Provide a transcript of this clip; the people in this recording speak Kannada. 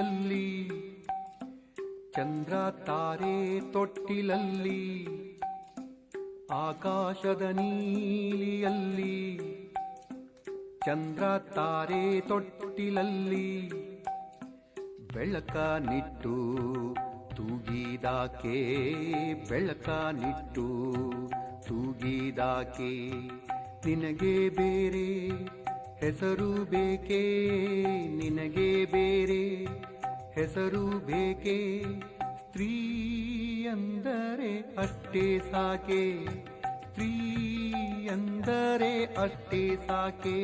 ನೀಲಿಯಲ್ಲಿ ಚಂದ್ರ ತಾರೆ ತೊಟ್ಟಿಲಲ್ಲಿ ಆಕಾಶದ ನೀಲಿಯಲ್ಲಿ ಚಂದ್ರ ತಾರೆ ತೊಟ್ಟಿಲಲ್ಲಿ ಬೆಳಕ ನಿಟ್ಟು ತೂಗಿದಾಕೆ ಬೆಳಕ ನಿಟ್ಟು ತೂಗಿದಾಕೆ ನಿನಗೆ ಬೇರೆ ಹೆಸರು ಬೇಕೇ ನಿನಗೆ ಬೇರೆ ಹೆಸರು ಬೇಕೇ ಸ್ತ್ರೀ ಅಂದರೆ ಅಷ್ಟೇ ಸಾಕೆ ಸ್ತ್ರೀ ಅಂದರೆ ಅಷ್ಟೇ ಸಾಕೆ